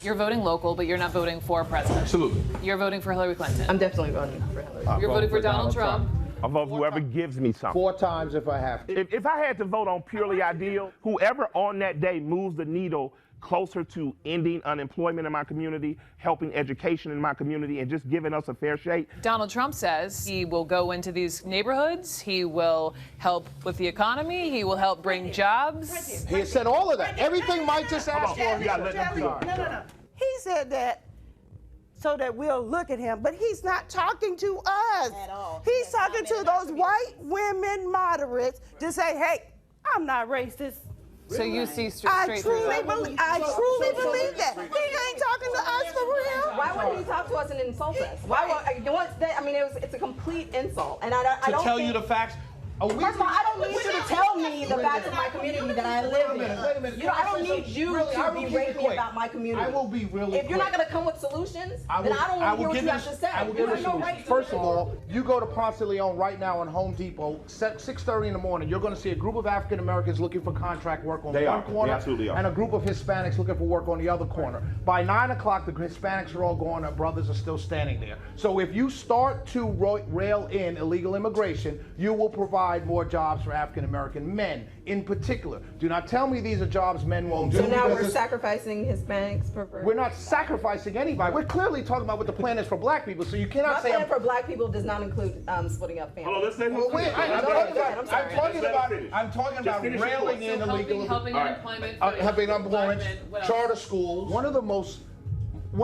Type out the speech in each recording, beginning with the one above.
You're voting local, but you're not voting for president. Absolutely. You're voting for Hillary Clinton. I'm definitely voting for Hillary. You're voting for Donald Trump. I'll vote whoever gives me something. 4 times if I have to. If I had to vote on purely ideal, whoever on that day moves the needle closer to ending unemployment in my community, helping education in my community, and just giving us a fair shake. Donald Trump says he will go into these neighborhoods, he will help with the economy, he will help bring jobs. He said all of that. Everything Mike just asked for. You gotta let them talk. No. He said that so that we'll look at him, but he's not talking to us. At all. He's talking to those white women moderates to say, hey, I'm not racist. So you see I straight through that. I truly believe that. He ain't talking to us for real. Why wouldn't he talk to us and insult us? Why would, you know what, I mean, it's a complete insult. And I don't To tell think, you the facts. First of all, I don't need you to tell me the facts of my community that I live in. Wait a minute. You know, I don't need you to berate me about my community. I will be really If you're not going to come with solutions, then I don't want to hear what you have to say. I will You give you have no right solutions. to First do of that. all, you go to Ponce de Leon right now in Home Depot, 6:30 in the morning, you're going to see a group of African Americans looking for contract work on one corner, and a group of Hispanics looking for work on the other corner. By 9 o'clock, the Hispanics are all gone, our brothers are still standing there. So if you start to rail in illegal immigration, you will provide more jobs for African American men in particular. Do not tell me these are jobs men won't do. So now we're because sacrificing Hispanics for... we're not sacrificing anybody. We're clearly talking about what the plan is for black people, so you cannot My say plan for black people does not include splitting up families. Hold on, let's say Well, wait, I'm talking about railing in illegal, helping unemployment, helping unemployment, what else? charter schools. One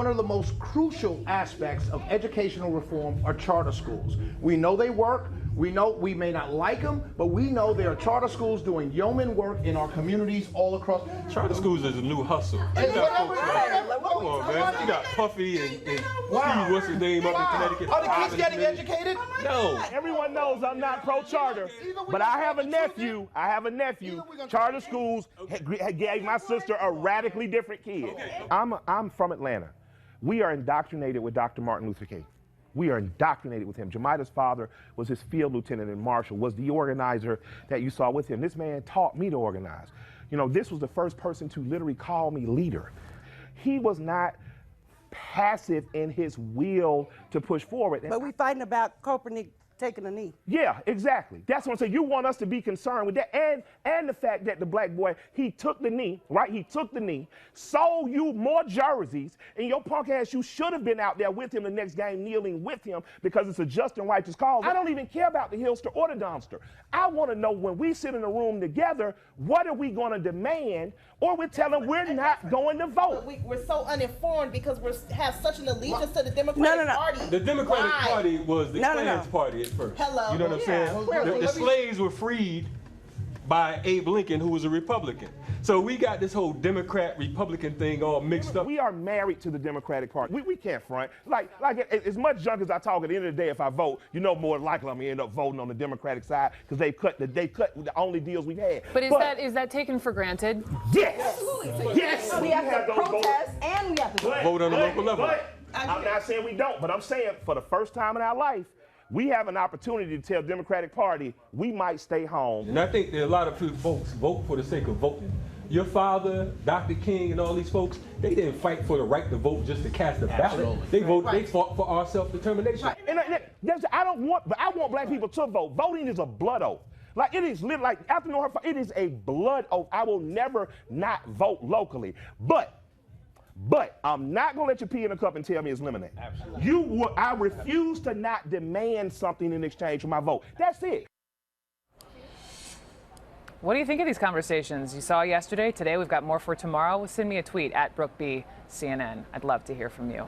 of the most crucial aspects of educational reform are charter schools. We know they work. We know we may not like them, but we know there are charter schools doing yeoman work in our communities all across. Charter schools is a new hustle. Hey, You got whatever, folks like, come on, man. You got Puffy and Steve, what's his name, up in Connecticut. Are the kids getting educated? No. Everyone knows I'm not pro-charter, but I have a nephew. Charter schools gave my sister a radically different kid. I'm from Atlanta. We are indoctrinated with Dr. Martin Luther King. We are indoctrinated with him. Jemida's father was his field lieutenant and marshal, was the organizer that you saw with him. This man taught me to organize. You know, this was the first person to literally call me leader. He was not passive in his will to push forward. But we fighting about Copernic taking a knee. Yeah, exactly. That's what I'm saying. You want us to be concerned with that. And the fact that the black boy, he took the knee, right? He took the knee, sold you more jerseys, and your punk ass, you should have been out there with him the next game, kneeling with him, because it's a just and righteous cause. I don't even care about the Hillster or the Dumpster. I want to know, when we sit in a room together, what are we going to demand, or we're telling we're not going to vote. We're so uninformed because we have such an allegiance to the Democratic Party. The Democratic Party was the Klan's party at first. Hello. You know what I'm saying? The slaves were freed by Abe Lincoln, who was a Republican. So we got this whole Democrat-Republican thing all mixed up. We are married to the Democratic Party. We can't front. Like as much junk as I talk, at the end of the day, if I vote, you know more than likely I'm gonna end up voting on the Democratic side, because they cut the only deals we've had. But is that taken for granted? Yes. Absolutely. Yes. We have to protest and we have to vote on the local level. I'm not saying we don't, but I'm saying for the first time in our life, we have an opportunity to tell Democratic Party we might stay home. And I think that a lot of folks vote for the sake of voting. Your father, Dr. King, and all these folks, they didn't fight for the right to vote just to cast a ballot. They fought for our self-determination. And I want black people to vote. Voting is a blood oath. Like, it is literally, like, after knowing her, it is a blood oath. I will never not vote locally. But I'm not gonna let you pee in a cup and tell me it's lemonade. Absolutely. I refuse to not demand something in exchange for my vote. That's it. What do you think of these conversations? You saw yesterday, today we've got more for tomorrow. Send me a tweet at Brooke B CNN. I'd love to hear from you.